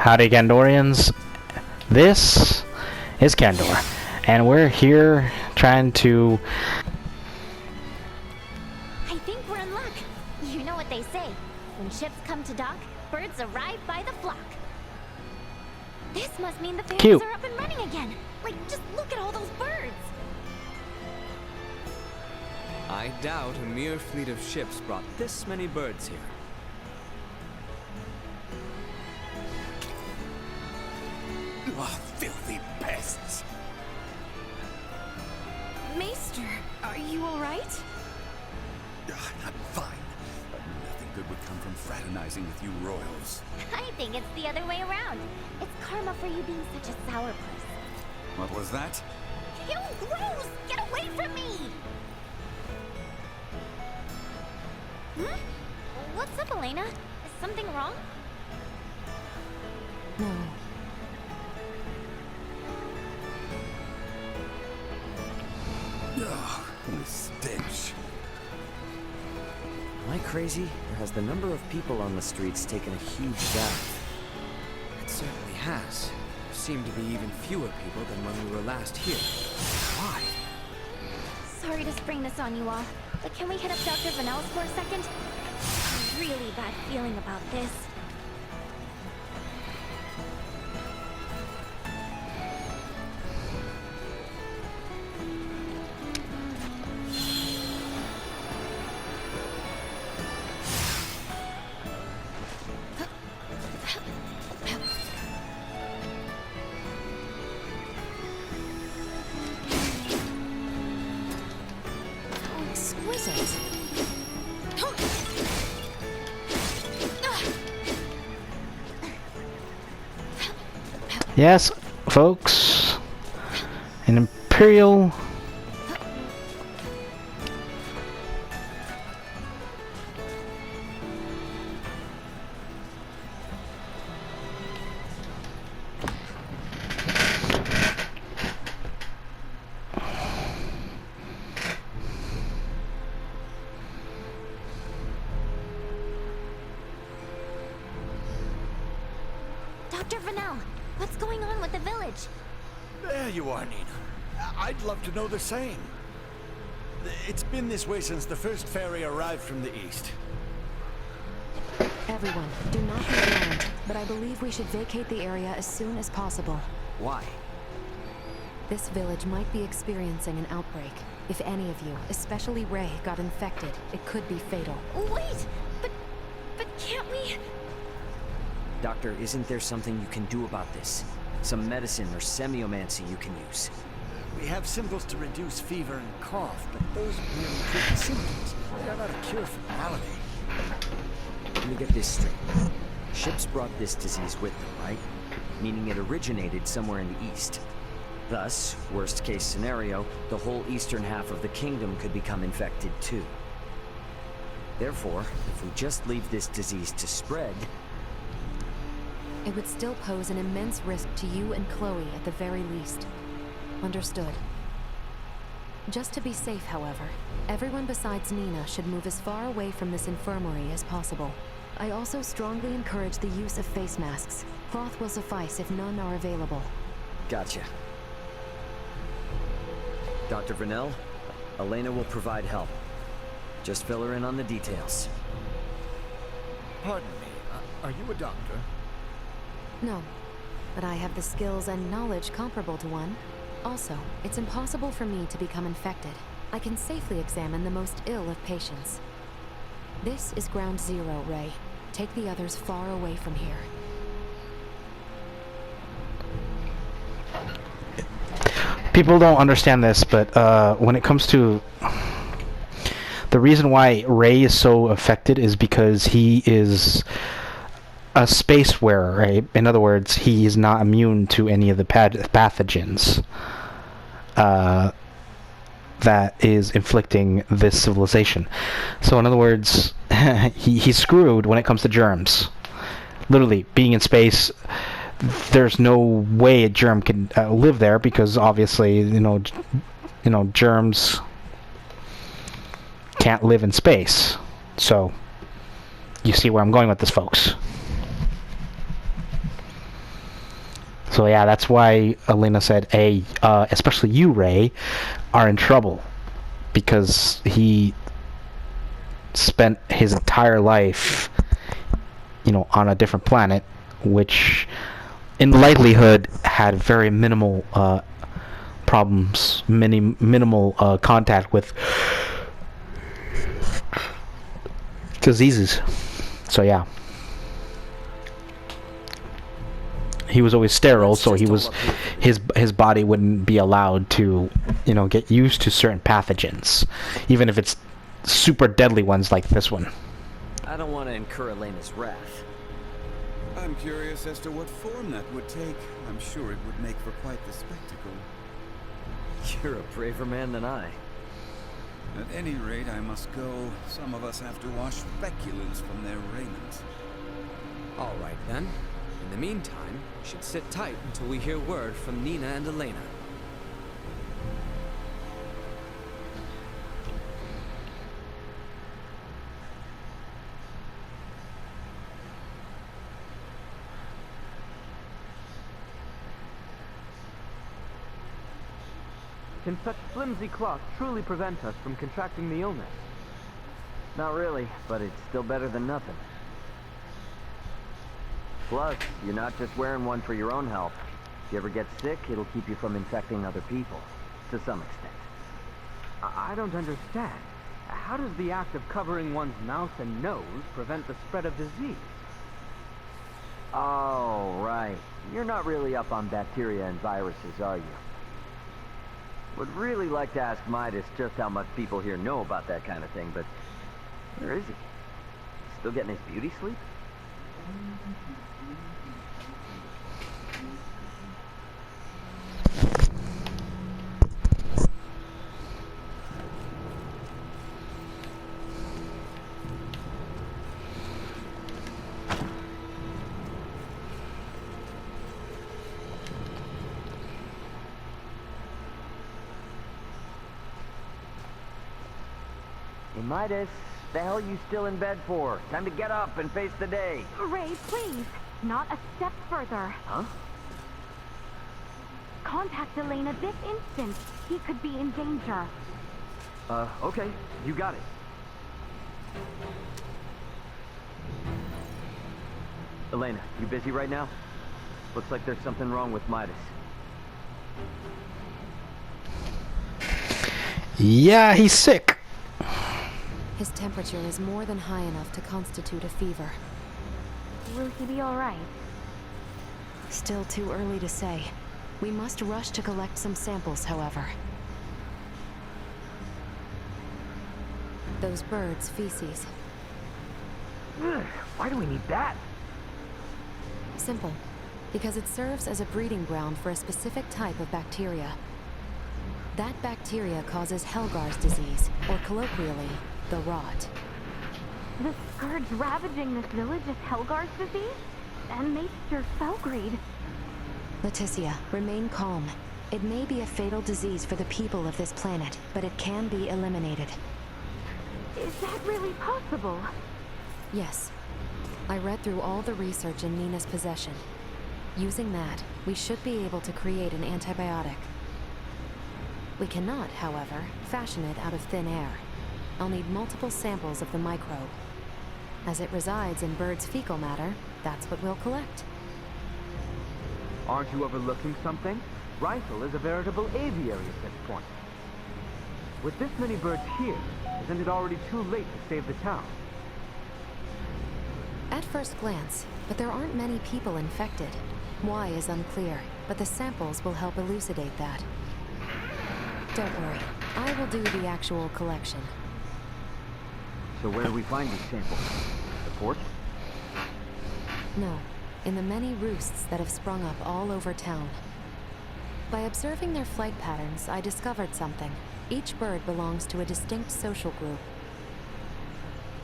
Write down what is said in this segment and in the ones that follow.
Howdy, Kandorians. This is Kandor, and we're here trying to... I think we're in luck. You know what they say. When ships come to dock, birds arrive by the flock. This must mean the ferries are up and running again. Like, just look at all those birds. I doubt a mere fleet of ships brought this many birds here. Oh, filthy pests! Maester, are you alright? I'm fine. But nothing good would come from fraternizing with you royals. I think it's the other way around. It's karma for you being such a sourpuss. What was that? Ew, gross! Get away from me! What's up, Elena? Is something wrong? No. Ugh, the stench. Am I crazy, or has the number of people on the streets taken a huge dive? It certainly has. There seem to be even fewer people than when we were last here. Why? Sorry to spring this on you all, but can we hit up Dr. Vanel's for a second? A really bad feeling about this. Yes, folks, an Imperial... Dr. Vanel, what's going on with the village? There you are, Nina. I'd love to know the same. It's been this way since the first ferry arrived from the east. Everyone, do not hang around, but I believe we should vacate the area as soon as possible. Why? This village might be experiencing an outbreak. If any of you, especially Ray, got infected, it could be fatal. Wait, but can't we? Doctor, isn't there something you can do about this? Some medicine or semiomancy you can use? We have symbols to reduce fever and cough, but those merely treat the symptoms. They are not a cure for the malady. Let me get this straight. Ships brought this disease with them, right? Meaning it originated somewhere in the east. Thus, worst case scenario, the whole eastern half of the kingdom could become infected too. Therefore, if we just leave this disease to spread, it would still pose an immense risk to you and Chloe at the very least. Understood. Just to be safe, however, everyone besides Nina should move as far away from this infirmary as possible. I also strongly encourage the use of face masks. Cloth will suffice if none are available. Gotcha. Dr. Vanel, Elena will provide help. Just fill her in on the details. Pardon me, are you a doctor? No, but I have the skills and knowledge comparable to one. Also, it's impossible for me to become infected. I can safely examine the most ill of patients. This is Ground Zero, Ray. Take the others far away from here. People don't understand this, but when it comes to... The reason why Ray is so affected is because he is a space wearer, right? In other words, he is not immune to any of the pathogens that is inflicting this civilization. So in other words, he's screwed when it comes to germs. Literally, being in space, there's no way a germ can live there because obviously, you know, germs can't live in space. So, you see where I'm going with this, folks. So yeah, that's why Elena said, "Hey, especially you, Ray, are in trouble because he spent his entire life, on a different planet, which, in likelihood, had very minimal problems, minimal contact with diseases. So yeah." He was always sterile, Let's so just he all was up here for his body wouldn't be allowed to, get used to certain pathogens, even if it's super deadly ones like this one. I don't want to incur Elena's wrath. I'm curious as to what form that would take. I'm sure it would make for quite the spectacle. You're a braver man than I. At any rate, I must go. Some of us have to wash speculums from their raiment. All right then. In the meantime, we should sit tight until we hear word from Nina and Elena. Can such flimsy cloth truly prevent us from contracting the illness? Not really, but it's still better than nothing. Plus, you're not just wearing one for your own health. If you ever get sick, it'll keep you from infecting other people, to some extent. I don't understand. How does the act of covering one's mouth and nose prevent the spread of disease? Oh, right. You're not really up on bacteria and viruses, are you? Would really like to ask Midas just how much people here know about that kind of thing, but where is he? Still getting his beauty sleep? Hey, Midas, the hell you still in bed for? Time to get up and face the day. Ray, please. Not a step further. Huh? Contact Elena this instant. He could be in danger. Okay. You got it. Elena, you busy right now? Looks like there's something wrong with Midas. Yeah, he's sick. His temperature is more than high enough to constitute a fever. Will he be all right? Still too early to say. We must rush to collect some samples, however. Those birds' feces. Why do we need that? Simple. Because it serves as a breeding ground for a specific type of bacteria. That bacteria causes Helgar's disease, or colloquially, the rot. The scourge ravaging this village is Helgar's disease? And Maester Felgrade. Leticia, remain calm. It may be a fatal disease for the people of this planet, but it can be eliminated. Is that really possible? Yes. I read through all the research in Nina's possession. Using that, we should be able to create an antibiotic. We cannot, however, fashion it out of thin air. I'll need multiple samples of the microbe. As it resides in birds' fecal matter, that's what we'll collect. Aren't you overlooking something? Rifle is a veritable aviary at this point. With this many birds here, isn't it already too late to save the town? At first glance, but there aren't many people infected. Why is unclear, but the samples will help elucidate that. Don't worry, I will do the actual collection. So where do we find these samples? The port? No, in the many roosts that have sprung up all over town. By observing their flight patterns, I discovered something. Each bird belongs to a distinct social group.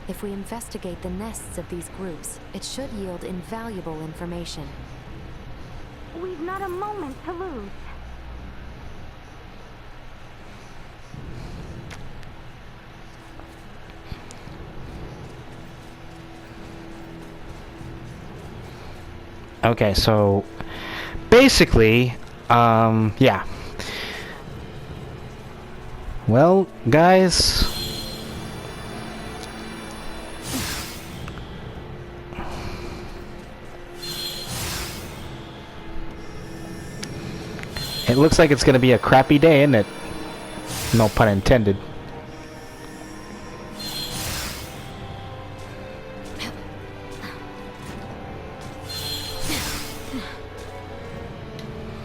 If we investigate the nests of these groups, it should yield invaluable information. We've not a moment to lose. Okay, so basically, yeah. Well, guys, it looks like it's gonna be a crappy day, isn't it? No pun intended.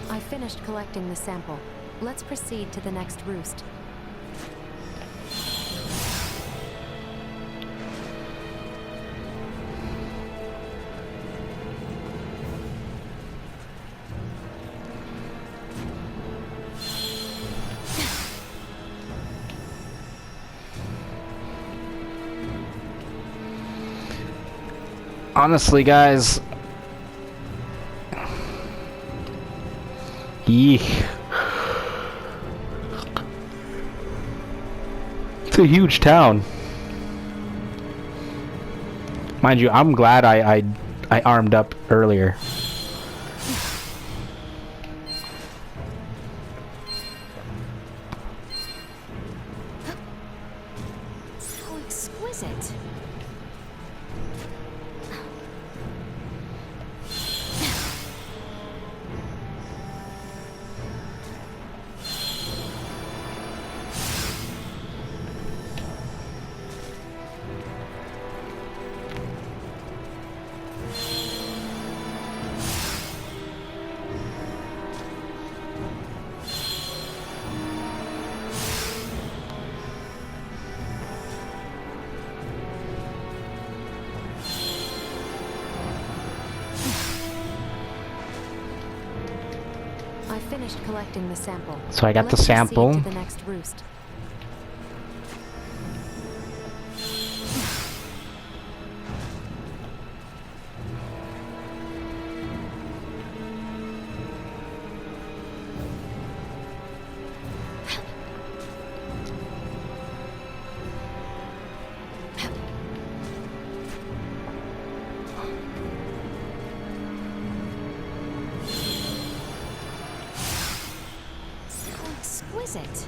I finished collecting the sample. Let's proceed to the next roost. Honestly, guys, eek. It's a huge town. Mind you, I'm glad I armed up earlier. So exquisite. I finished collecting the sample. So I got the Let's sample. proceed to the next roost. So exquisite.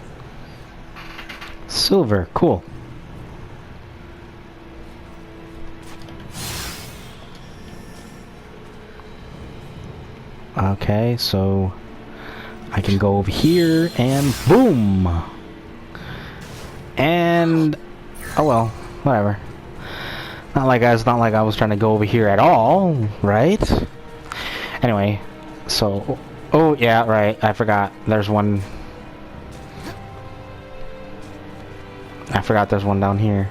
Silver, cool. Okay, so I can go over here and boom! And oh well, whatever. Not like I was trying to go over here at all, right? Anyway, so oh yeah, right, I forgot. There's one. I forgot there's one down here.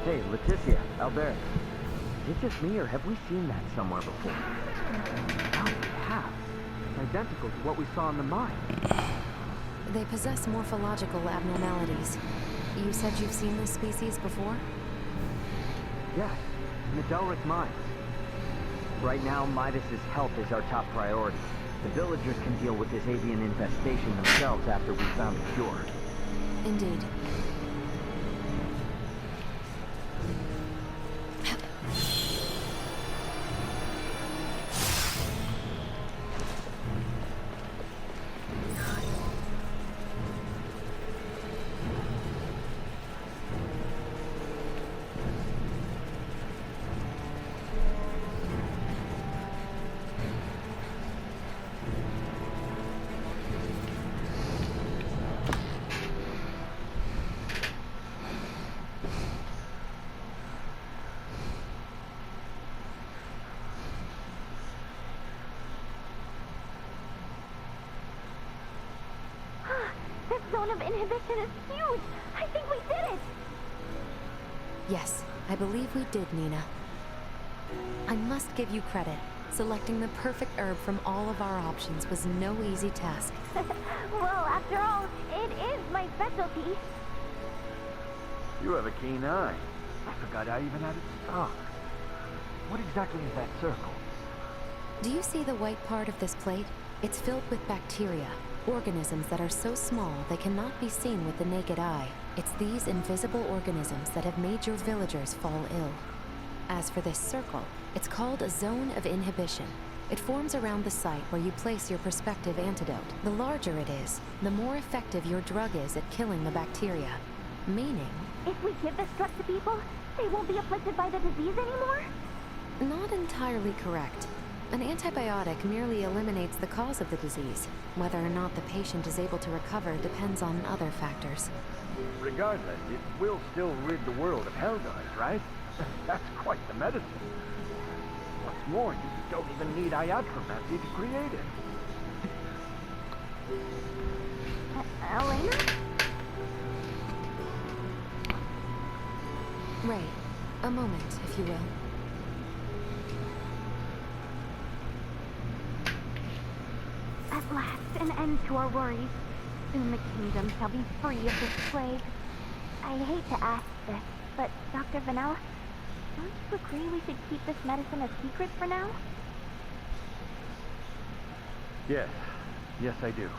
Hey, Leticia, Albert. Is it just me, or have we seen that somewhere before? Oh, we have. It's identical to what we saw in the mine. They possess morphological abnormalities. You said you've seen this species before? Yes, in the Delric mines. Right now, Midas's health is our top priority. The villagers can deal with this avian infestation themselves after we found a cure. Indeed. This zone of inhibition is huge! I think we did it! Yes, I believe we did, Nina. I must give you credit. Selecting the perfect herb from all of our options was no easy task. Well, after all, it is my specialty. You have a keen eye. I forgot I even had it stocked. What exactly is that circle? Do you see the white part of this plate? It's filled with bacteria. organisms that are so small they cannot be seen with the naked eye. It's these invisible organisms that have made your villagers fall ill. As for this circle, it's called a zone of inhibition. It forms around the site where you place your prospective antidote. The larger it is, the more effective your drug is at killing the bacteria. Meaning... If we give this drug to people, they won't be afflicted by the disease anymore? Not entirely correct. An antibiotic merely eliminates the cause of the disease. Whether or not the patient is able to recover depends on other factors. Regardless, it will still rid the world of Helldars, right? That's quite the medicine. What's more, you don't even need iatropathy to create it. Elena? Ray, a moment, if you will. At last, an end to our worries. Soon the kingdom shall be free of this plague. I hate to ask this, but Dr. Vanell, don't you agree we should keep this medicine a secret for now? Yes. Yes, I do.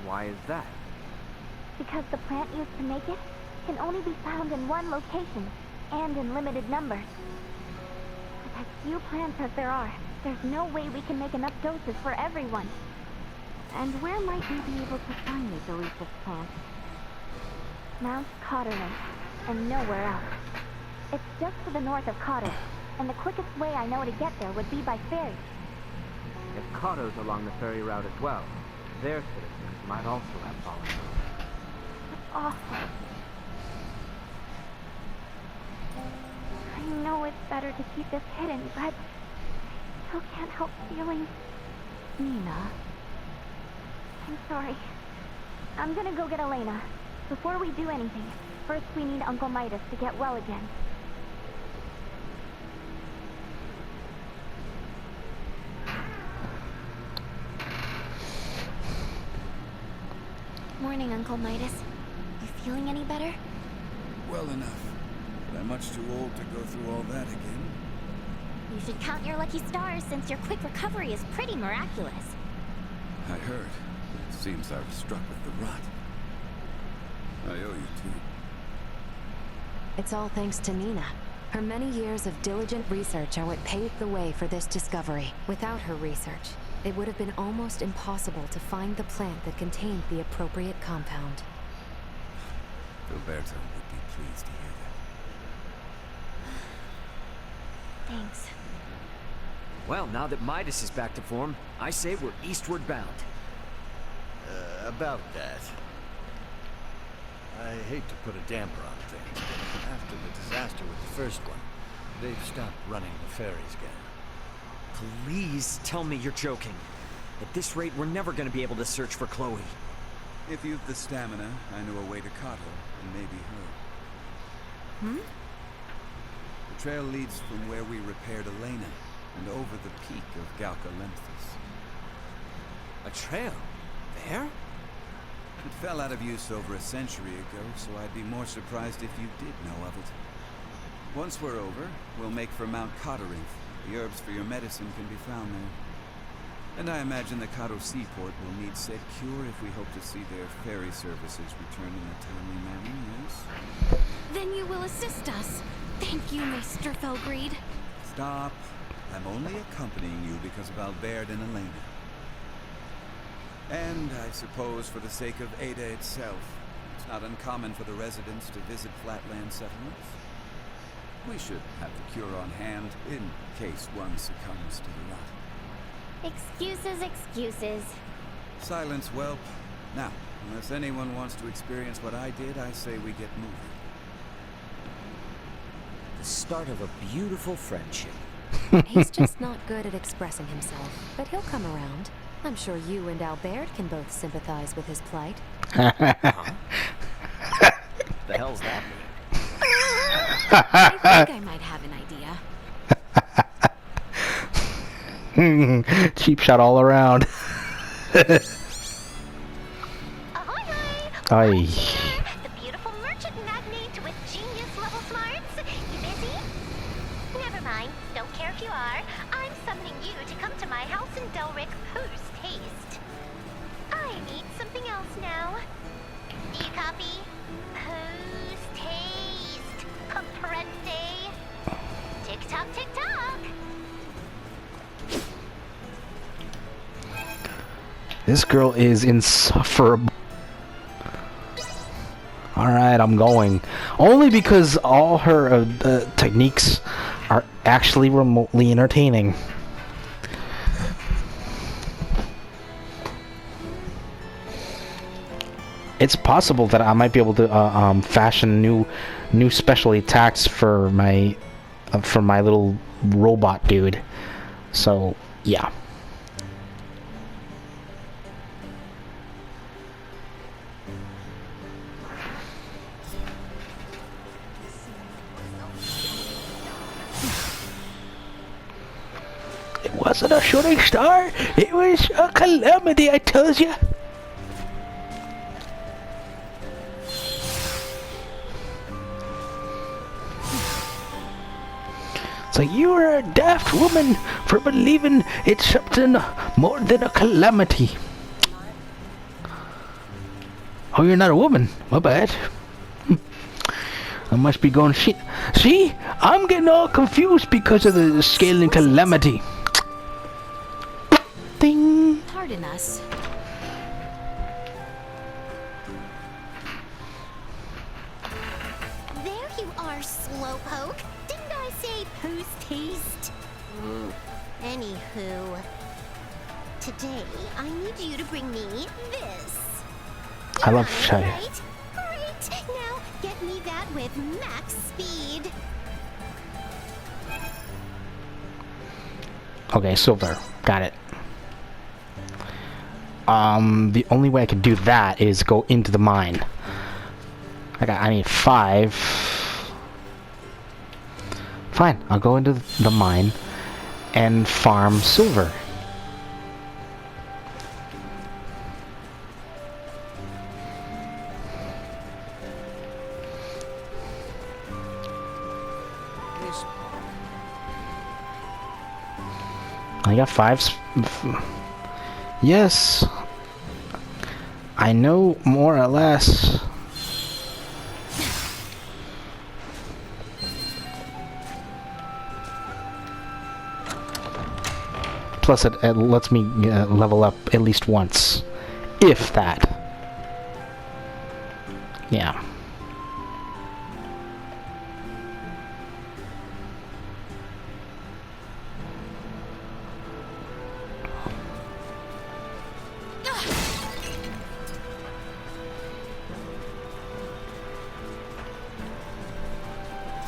Why is that? Because the plant used to make it can only be found in one location, and in limited numbers. With as few plants as there are, there's no way we can make enough doses for everyone. And where might we be able to find these elusive plants? Mount Cotterlin, and nowhere else. It's just to the north of Cotter, and the quickest way I know to get there would be by ferry. If Kato's along the ferry route as well, their citizens might also have fallen ill. It's awful. I know it's better to keep this hidden, but I still can't help feeling... Nina. I'm sorry. I'm gonna go get Elena. Before we do anything, first we need Uncle Midas to get well again. Morning, Uncle Midas. You feeling any better? Well enough. But I'm much too old to go through all that again. You should count your lucky stars since your quick recovery is pretty miraculous. I heard. It seems I was struck with the rot. I owe you two. It's all thanks to Nina. Her many years of diligent research are what paved the way for this discovery. Without her research, it would have been almost impossible to find the plant that contained the appropriate compound. Gilberto would be pleased to hear that. Thanks. Well, now that Midas is back to form, I say we're eastward bound. About that. I hate to put a damper on things, but after the disaster with the first one, they've stopped running the ferries again. Please tell me you're joking. At this rate, we're never going to be able to search for Chloe. If you've the stamina, I know a way to Kato, and maybe her. The trail leads from where we repaired Elena, and over the peak of Galca Lemphis. A trail? There? It fell out of use over a century ago, so I'd be more surprised if you did know of it. Once we're over, we'll make for Mount Cotterith. The herbs for your medicine can be found there. And I imagine the Kato seaport will need said cure if we hope to see their ferry services return in a timely manner, yes? Then you will assist us. Thank you, Mr. Felgreed. Stop. I'm only accompanying you because of Albert and Elena. And I suppose for the sake of Ada itself, it's not uncommon for the residents to visit flatland settlements. We should have the cure on hand in case one succumbs to the rot. Excuses, excuses. Silence, whelp. Now, unless anyone wants to experience what I did, I say we get moving. The start of a beautiful friendship. He's just not good at expressing himself, but he'll come around. I'm sure you and Albert can both sympathize with his plight. The hell's that mean? I think I might have an idea. Cheap shot all around. Ahoy! Aye. Here, the beautiful merchant magnate with genius level smarts. You busy? Never mind. Don't care if you are. I'm summoning you to come to my house in Delric post haste. This girl is insufferable. Alright, I'm going. Only because all her techniques are actually remotely entertaining. It's possible that I might be able to fashion new special attacks for my little robot dude. So, yeah. It wasn't a shooting star. It was a calamity, I tells you. It's like, you are a daft woman for believing it's something more than a calamity. Oh, you're not a woman? My bad. I must be going shit. See? I'm getting all confused because of the scaling calamity. Ding. Pardon us. There you are, Slowpoke. Didn't I say post-haste? Anywho, today I need you to bring me this. I love Got it, Shia. right? Great. Now get me that with max speed. Okay, silver. Got it. The only way I can do that is go into the mine. I need 5. Fine, I'll go into the mine and farm silver. I got 5. Yes. I know more or less. Plus it lets me level up at least once. If that. Yeah.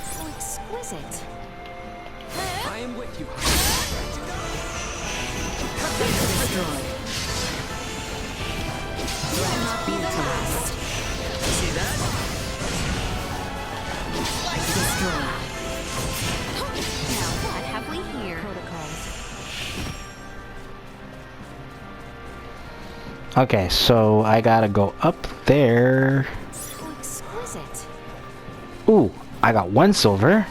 So exquisite. I am with you. Will not be the last. See that? Destroy. Now what have we here? Protocols. Okay, so I gotta go up there. So exquisite. Ooh, I got 1 silver.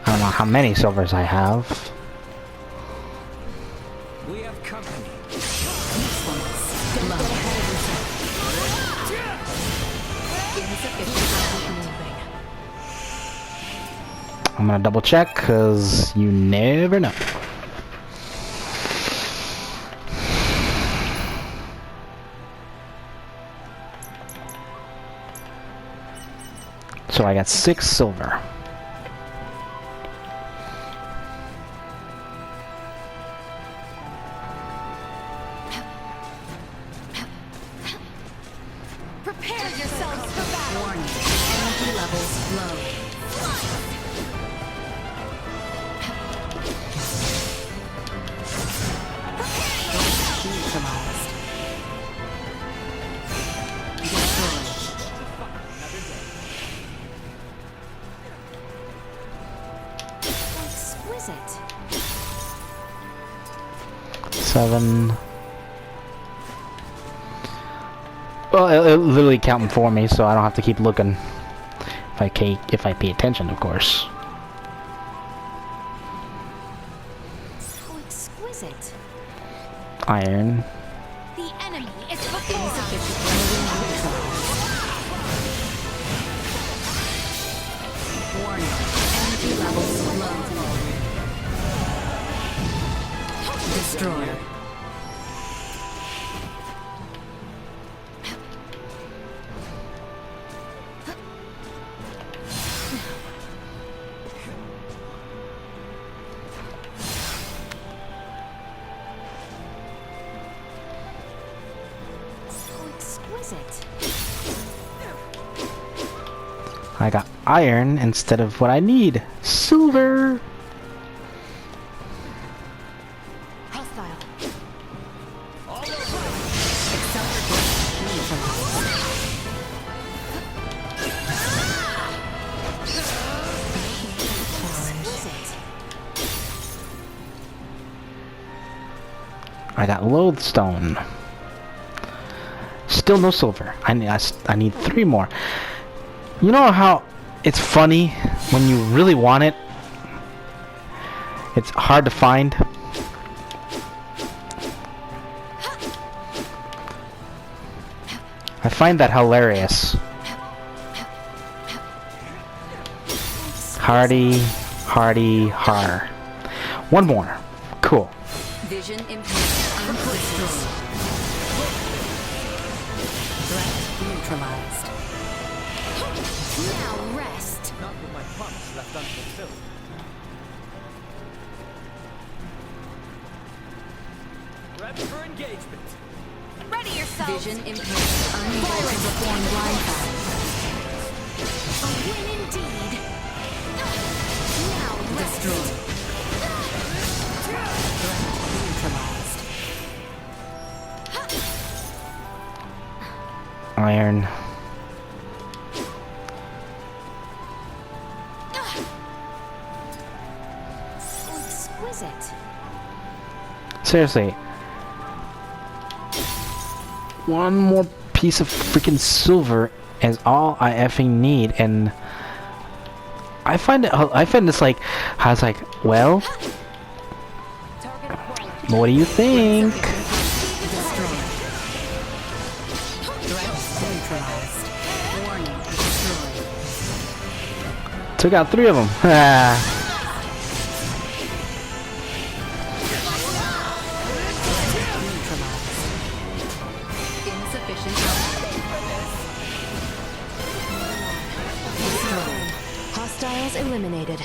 I don't know how many silvers I have. We have company. I'm gonna double check, cause you never know. So I got 6 silver. Prepare yourselves for battle. Warning. Energy levels low. Neutralized. Destroy. Exquisite. 7. Well, it'll literally count them for me, so I don't have to keep looking. If I pay attention, of course. So exquisite. Iron. The enemy is before us. Warning. Energy levels low. Destroy. exquisite. I got iron instead of what I need. Silver! Hostile. I got lodestone. Still no silver. I need 3 more. You know how it's funny when you really want it? It's hard to find. I find that hilarious. Hardy, hardy, har. 1 more. Cool. Vision impaired. Uncontrolled. Threat neutralized. Now rest. Not with my promise left unfulfilled. Ready for engagement. Ready yourself. Vision impaired. Unable to perform blindfold. A win indeed. Now rest. Destroyed. Threat neutralized. Iron. Exquisite. Seriously. 1 more piece of freaking silver is all I effing need, and I find this like, I was like, well, what do you think? Destroyed. Threat neutralized. Warning. Destroyed. Took out 3 of them. Ah. Insufficient output. Destroyed. Hostiles eliminated.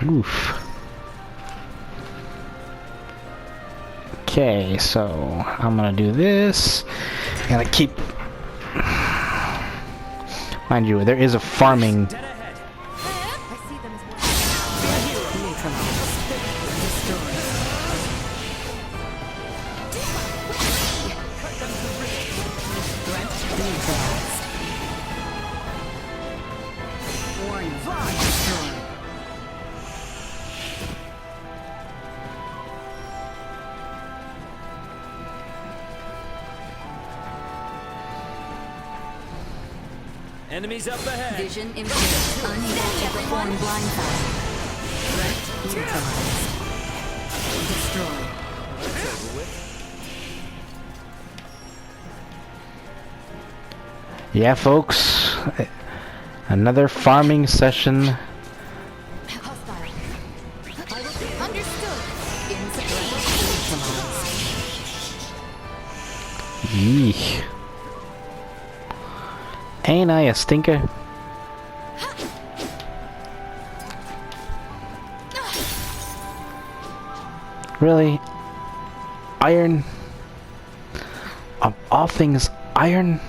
Oof. Okay, so I'm gonna do this. I'm gonna keep. Mind you, there is a farming. I see them as one. Neutralized. Destroyed. Threat neutralized. Warning. Destroyed. Enemies up ahead. Vision impaired. Unable to perform blindfold. Threat neutralized. Destroyed. Yeah, folks. Another farming session. Hostile. Understood. Insufficient. Neutralized. Yeesh. Ain't I a stinker? Really? Iron? Of all things, iron?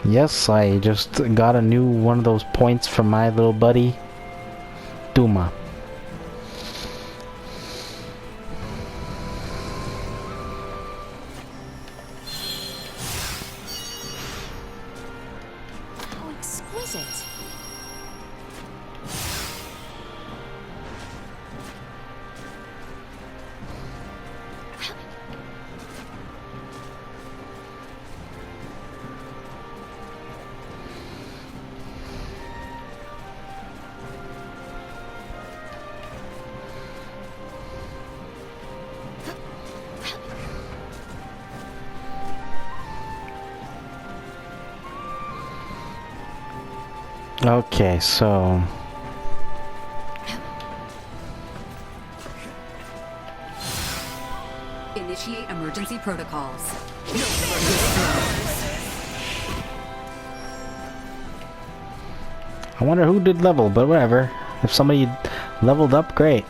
Yes, I just got a new one of those points from my little buddy, Duma. How exquisite. Okay, so Initiate emergency protocols. I wonder who did level, but whatever. If somebody leveled up, great.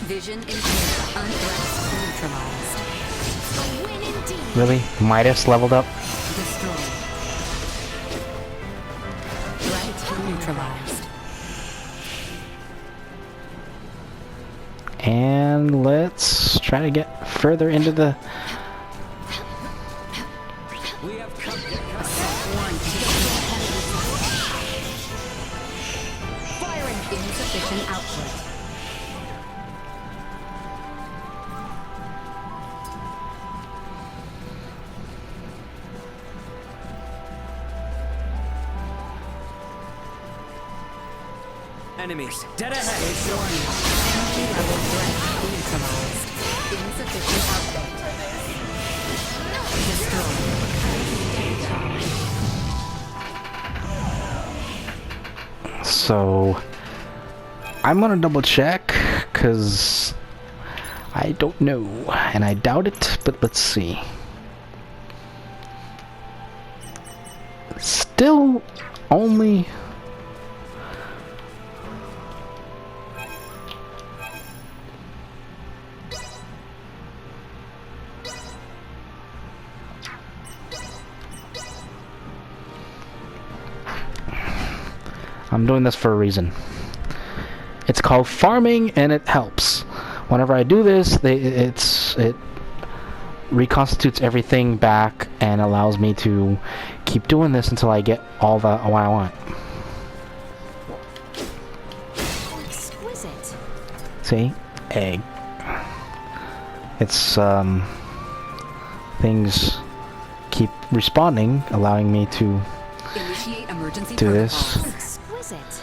Vision impaired. Unthreat neutralized. A win indeed. Really? Midas leveled up? Destroyed. Threat neutralized. And let's try to get further into the... Firing. Insufficient output. Enemies, dead ahead! Energy level threat neutralized. Insufficient output. Destroyed. So... I'm gonna double check, cause... I don't know, and I doubt it, but let's see. Still only... I'm doing this for a reason. It's called farming, and it helps. Whenever I do this, it reconstitutes everything back and allows me to keep doing this until I get all the what I want. Exquisite. See? Egg. It's things keep responding, allowing me to Initiate emergency do this. protocols. Exquisite.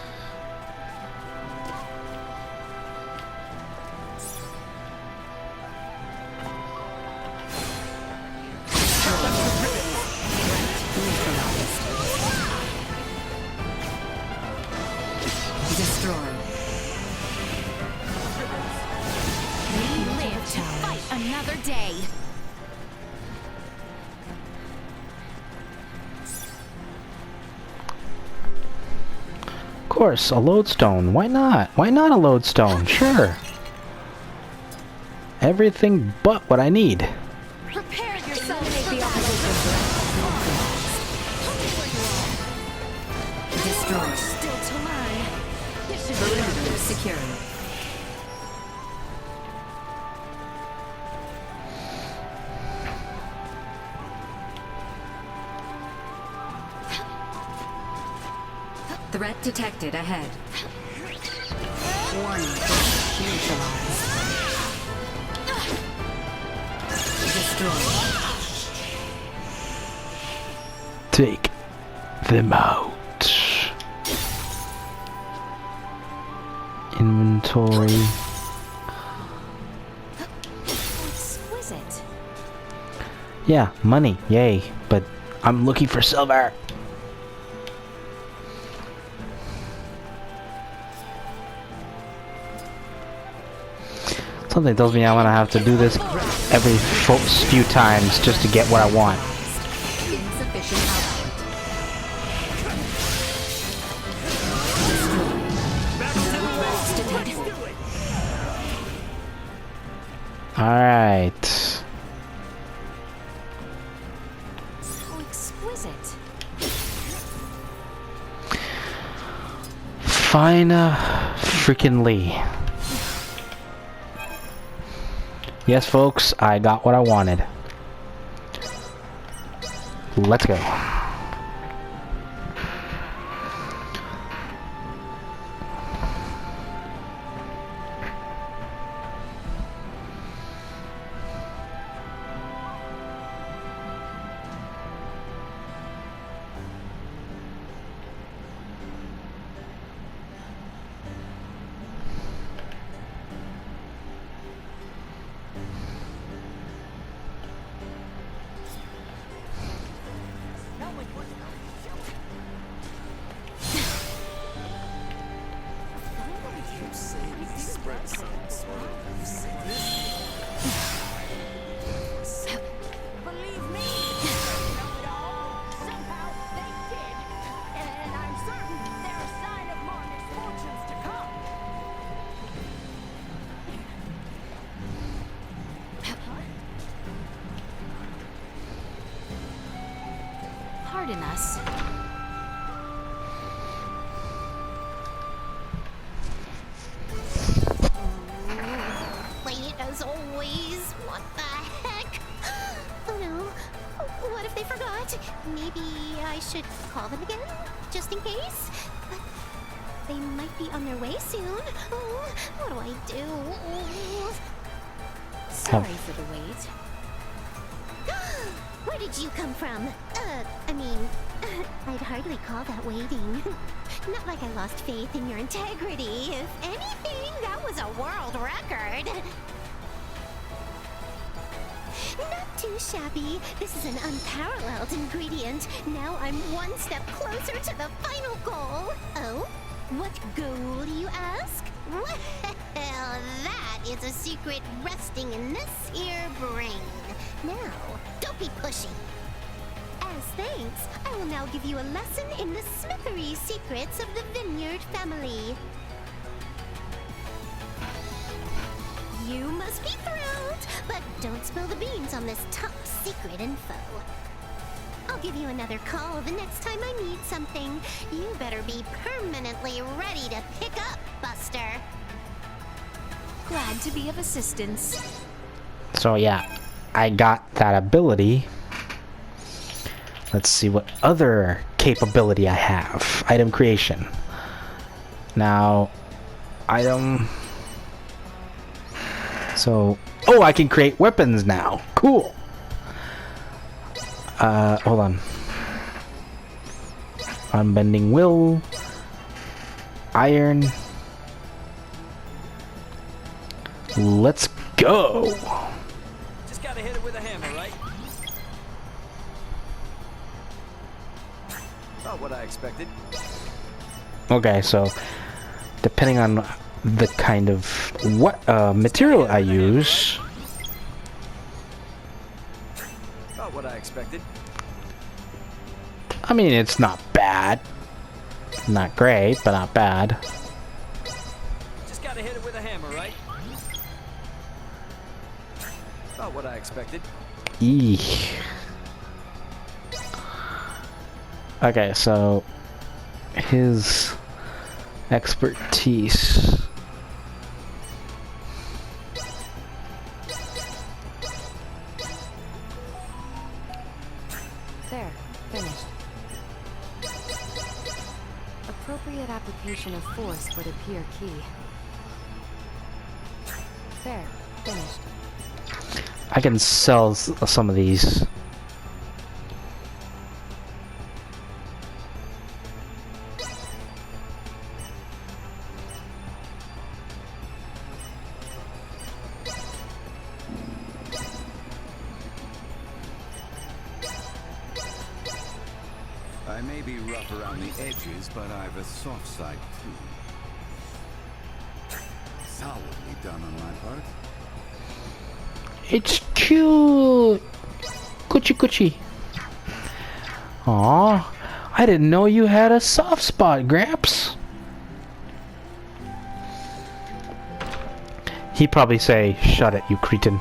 Destroyed. We live to fight another day. Of course, a lodestone. Why not? Why not a lodestone? Sure. Everything but what I need. Prepare yourself. The Destroyed. Still to learn. This should be Perimeter secured. Threat detected ahead. Warning. Neutralized. Destroyed. Take them out. Inventory. exquisite. Yeah, money. Yay. But I'm looking for silver. Something tells me I'm gonna have to do this every few times just to get what I want. Insufficient output. Alright. So exquisite. Fine, freaking Lee. Yes, folks, I got what I wanted. Let's go. pardon us. Late as always. What the heck? Oh no. What if they forgot? Maybe I should call them again, just in case? But they might be on their way soon. Oh, what do I do? Oh. Sorry for the wait. Where did you come from? I mean, I'd hardly call that waiting. Not like I lost faith in your integrity. If anything, that was a world record. Not too shabby. This is an unparalleled ingredient. Now I'm one step closer to the final goal. Oh? What goal, you ask? Well, that is a secret resting in this here brain. Now, don't be pushy. As thanks, I will now give you a lesson in the smithery secrets of the Vineyard family. You must be thrilled, but don't spill the beans on this top secret info. I'll give you another call the next time I need something. You better be permanently ready to pick up, Buster. Glad to be of assistance. So yeah, I got that ability. Let's see what other capability I have. Item creation. Now, item... So, oh, I can create weapons now. Cool. Hold on. Unbending will. Iron. Let's go. Just gotta hit it with a hammer, right? Not what I expected. Okay, so depending on the kind of what material I use, Not what I expected. I mean, it's not bad. Not great, but not bad. Just gotta hit it with a hammer, right? Not what I expected. Eek. Okay, so his expertise. There, finished. Appropriate application of force would appear key. There, finished. I can sell some of these. I may be rough around the edges, but I've a soft side too. Solidly done on my part. It's cute. Coochie coochie. Aw, I didn't know you had a soft spot, Gramps. He'd probably say, "Shut it, you cretin."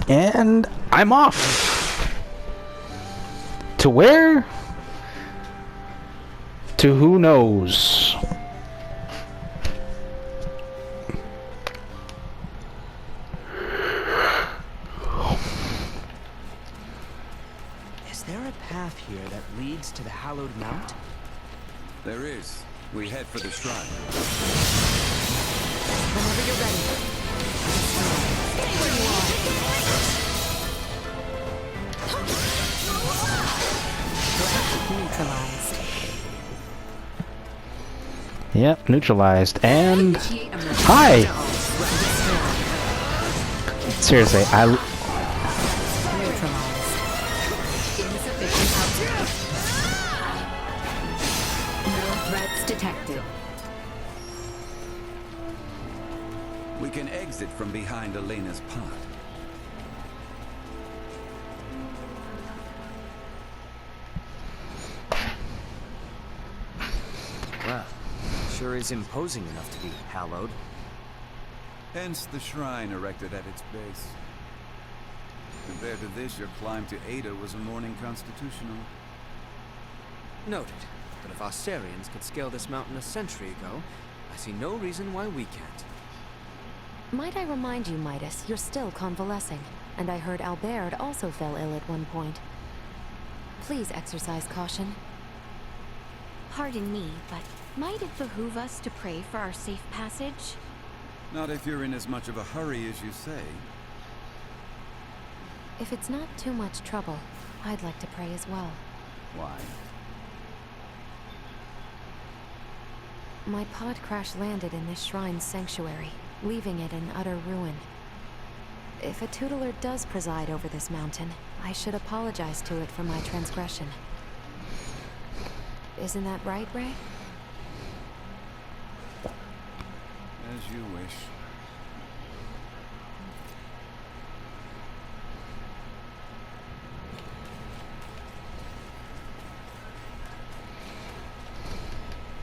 And I'm off. To where? To who knows? Is there a path here that leads to the Hallowed Mount? There is. We head for the shrine. Whenever you're ready. Stay where you are. Neutralized. Yep, neutralized. And Initiate a hi. Seriously, neutralized. Insufficient output. No threats detected. We can exit from behind Elena's pod. altar is imposing enough to be hallowed. Hence the shrine erected at its base. Compared to this, your climb to Ada was a morning constitutional. Noted. But if Australians could scale this mountain a century ago, I see no reason why we can't. Might I remind you, Midas, you're still convalescing. And I heard Albert also fell ill at one point. Please exercise caution. Pardon me, but might it behoove us to pray for our safe passage? Not if you're in as much of a hurry as you say. If it's not too much trouble, I'd like to pray as well. Why? My pod crash-landed in this shrine's sanctuary, leaving it in utter ruin. If a tutelar does preside over this mountain, I should apologize to it for my transgression. Isn't that right, Ray? As you wish.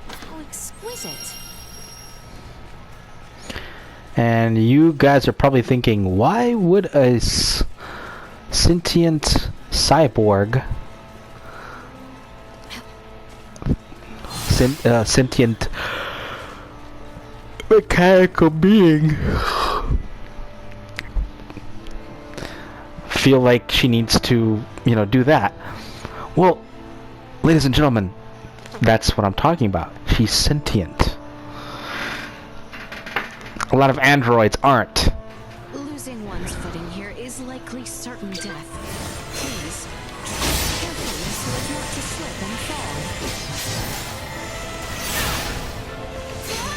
How exquisite. And you guys are probably thinking, why would a sentient cyborg, sentient mechanical being, feel like she needs to, do that? Well, ladies and gentlemen, that's what I'm talking about. She's sentient. A lot of androids aren't. Losing one's footing here is likely certain death. Please, carefully so as not to slip and fall.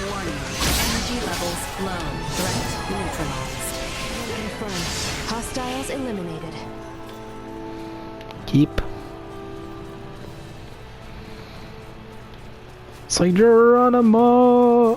Warning. Energy levels low. Threat neutralized. Confirmed. Hostiles eliminated. Keep. Say Geronimo.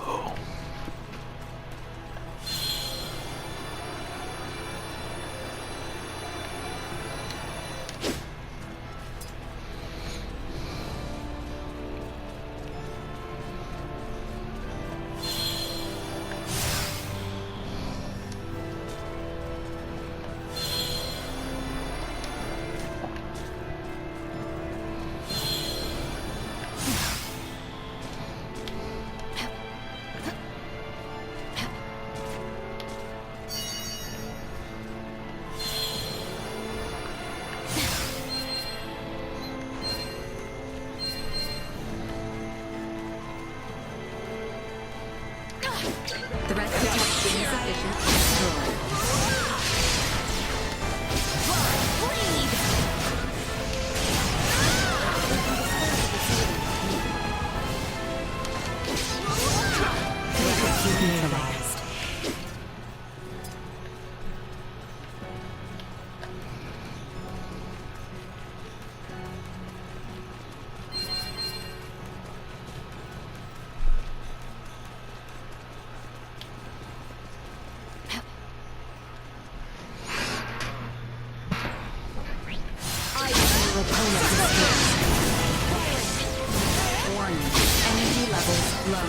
Threat detection insufficient. Destroyed. Neutralized. Warning. Energy levels low.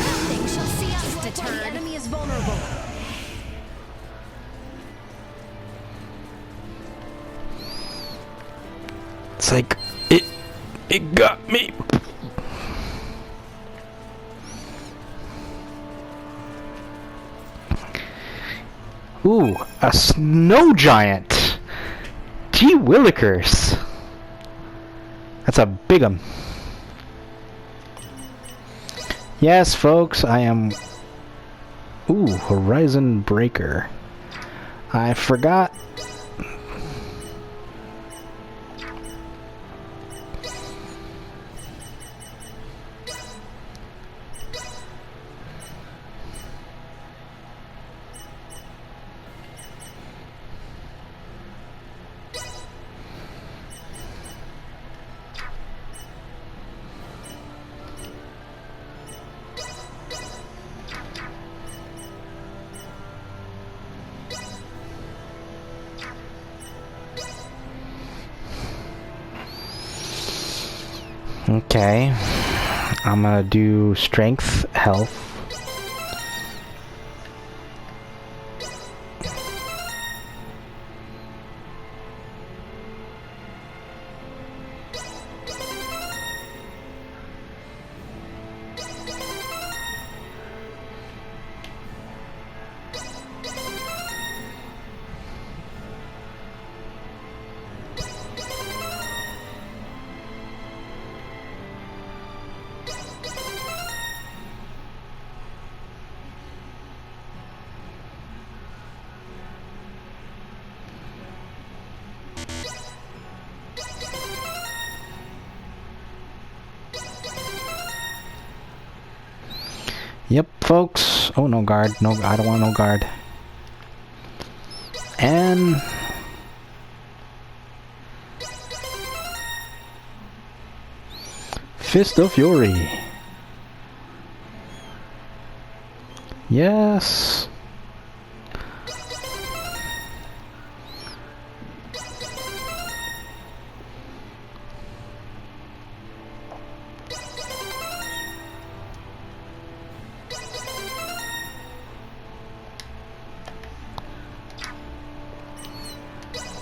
Nothing shall see us deterred. The enemy is vulnerable. It's like it got me. Ooh, a snow giant. Gee willikers. That's a big 'em. Yes, folks, I am... Ooh, Horizon Breaker. I forgot... Okay. I'm gonna do strength, health. Yep, folks. Oh, no guard. No, I don't want no guard. And Fist of Fury. Yes.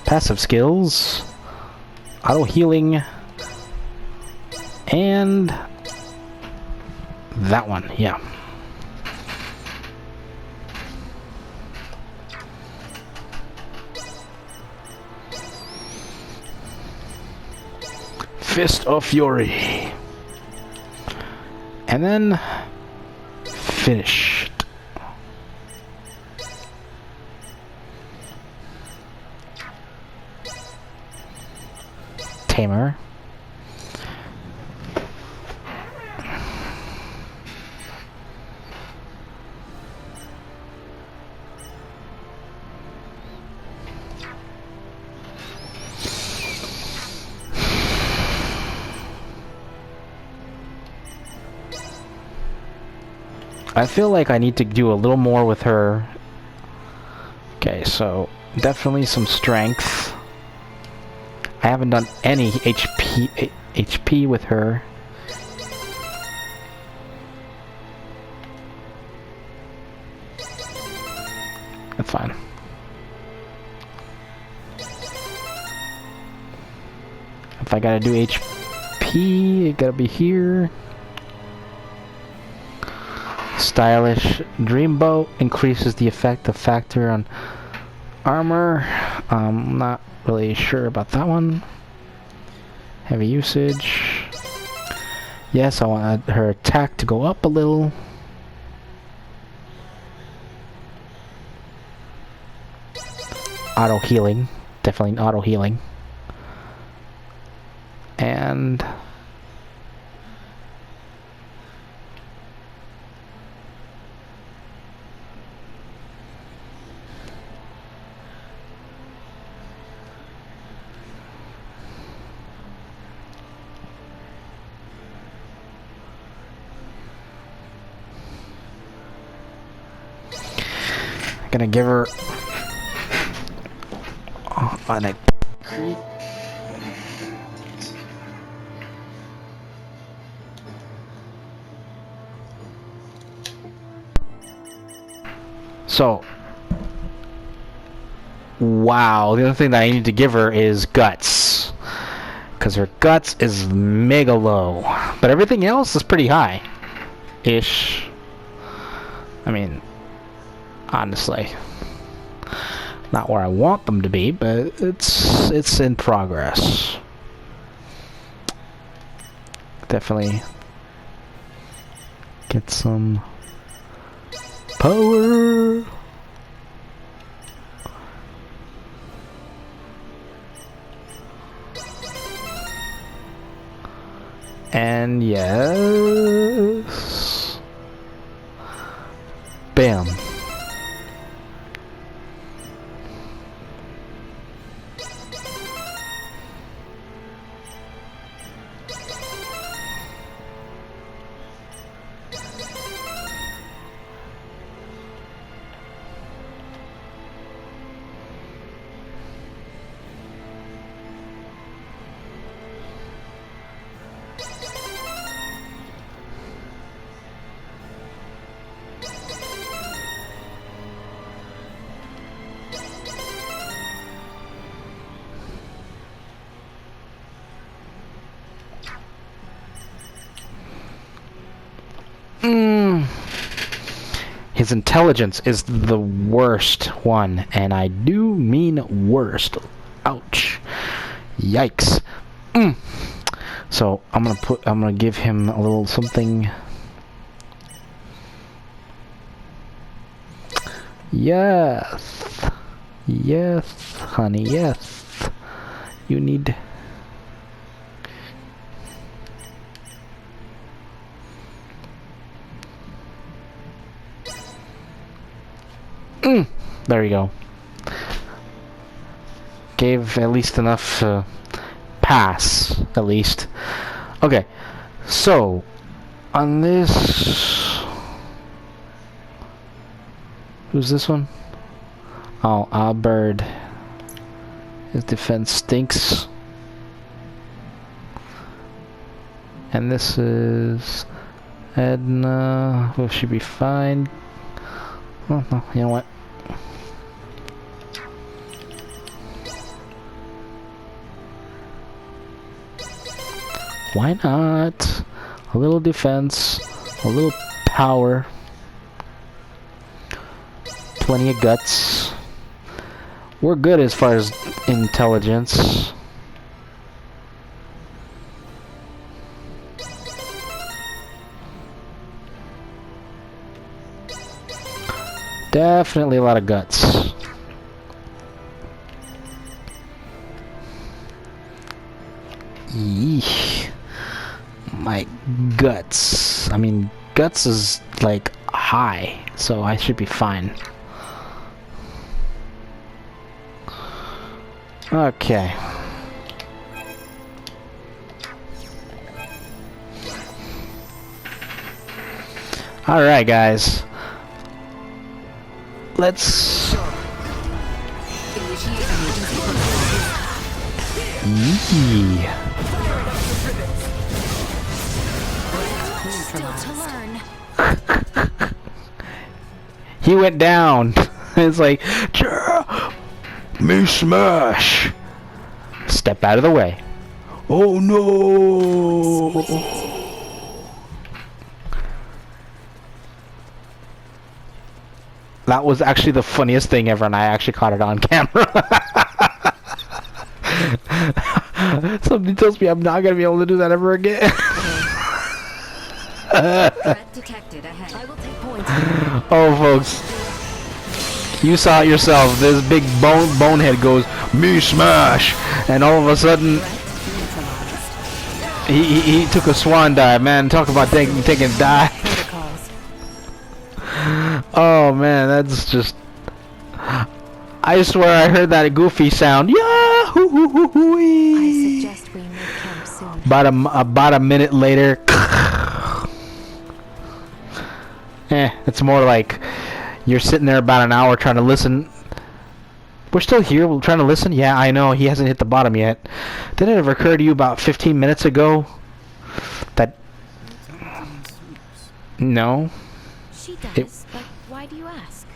Passive skills, auto healing, and that one, yeah. Fist of Fury. And then finished. Tamer. I feel like I need to do a little more with her. Okay, so definitely some strength. I haven't done any HP with her. That's fine. If I gotta do HP, it gotta be here. Stylish Dreamboat increases the effective factor on armor. Not really sure about that one. Heavy usage. Yes, I want her attack to go up a little. Auto healing. Definitely auto healing. And gonna give her an so wow, the other thing that I need to give her is guts, because her guts is mega low, but everything else is pretty high ish. I mean, honestly, not where I want them to be, but it's in progress. Definitely get some power. And yes, bam. His intelligence is the worst one, and I do mean worst. Ouch. Yikes. So I'm gonna give him a little something. Yes. Yes, honey, yes. You need... There you go. Gave at least enough pass, at least. Okay, so on this... Who's this one? Oh, Albert. His defense stinks. And this is Edna. Will she be fine? Oh, no, you know what? Why not? A little defense, a little power, plenty of guts. We're good as far as intelligence. Definitely a lot of guts. Yeesh. My guts. I mean, guts is like high, so I should be fine. Okay. Alright, guys. Let's... Yee. Still to learn. He went down. It's like, me smash. Step out of the way. Oh no! That was actually the funniest thing ever, and I actually caught it on camera. Somebody tells me I'm not gonna be able to do that ever again. Threat detected ahead. I will take points. Oh, folks, you saw it yourself. This big bonehead goes, me smash, and all of a sudden, he took a swan dive. Man, talk about taking a dive. Oh man, that's just... I swear I heard that goofy sound. Yahoo! I suggest we make camp soon. About a minute later. It's more like you're sitting there about an hour trying to listen. We're still here, we're trying to listen? Yeah, I know, he hasn't hit the bottom yet. Did it ever occur to you about 15 minutes ago that... No? She does, but why do you ask?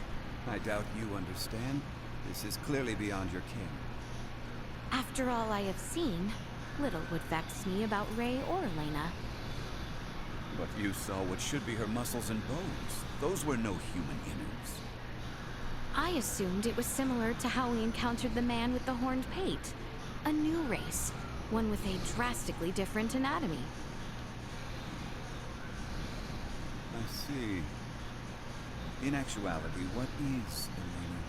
I doubt you understand. This is clearly beyond your ken. After all I have seen, little would vex me about Ray or Elena. But you saw what should be her muscles and bones. Those were no human innards. I assumed it was similar to how we encountered the man with the horned pate. A new race, one with a drastically different anatomy. I see. In actuality, what is Elena?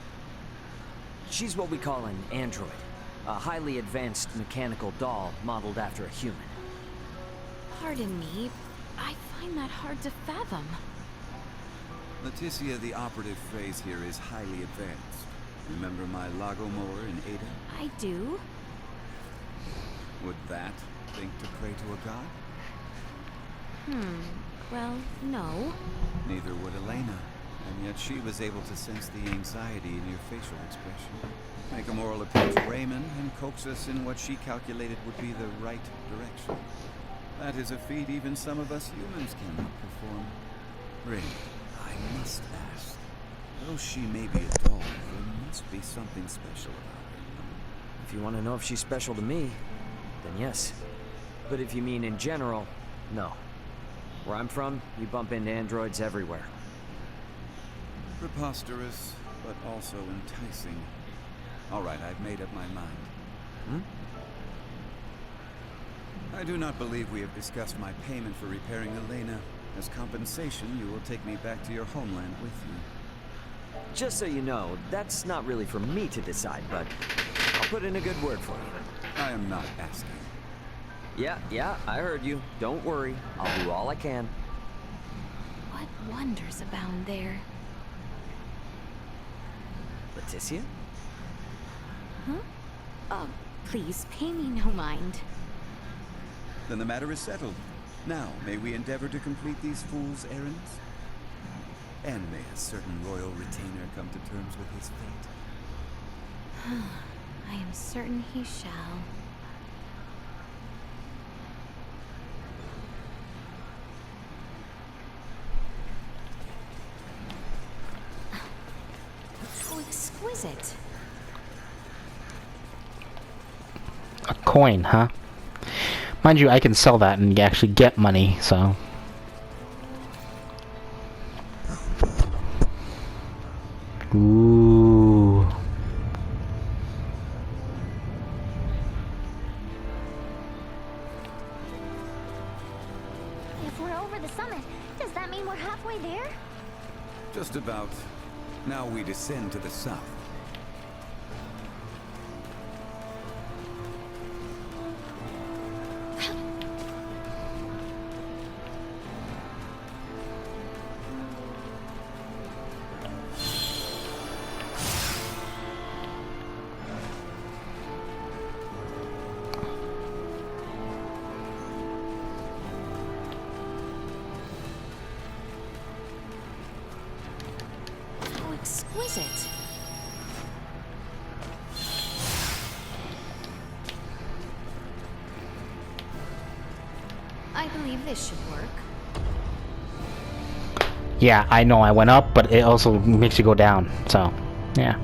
She's what we call an android. A highly advanced mechanical doll modeled after a human. Pardon me, I find that hard to fathom. Leticia, the operative phrase here is highly advanced. Remember my Lago mower in Ada? I do. Would that think to pray to a god? Well, no. Neither would Elena. And yet she was able to sense the anxiety in your facial expression. Make a moral appeal to Raymond and coax us in what she calculated would be the right direction. That is a feat even some of us humans cannot perform. Raymond, I must ask. Though she may be a doll, there must be something special about her. If you want to know if she's special to me, then yes. But if you mean in general, no. Where I'm from, you bump into androids everywhere. Preposterous, but also enticing. All right, I've made up my mind. I do not believe we have discussed my payment for repairing Elena. As compensation, you will take me back to your homeland with you. Just so you know, that's not really for me to decide, but I'll put in a good word for you. I am not asking. Yeah, I heard you. Don't worry. I'll do all I can. What wonders abound there? Leticia? Huh? Oh, please, pay me no mind. Then the matter is settled. Now, may we endeavor to complete these fools' errands? And may a certain royal retainer come to terms with his fate. I am certain he shall. How exquisite. A coin, huh? Mind you, I can sell that and actually get money, so... Ooh. If we're over the summit, does that mean we're halfway there? Just about. Now we descend to the south. How exquisite. I believe this should work. Yeah, I know I went up, but it also makes you go down, so... Yeah.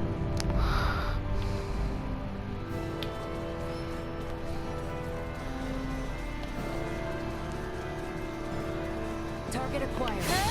Target acquired.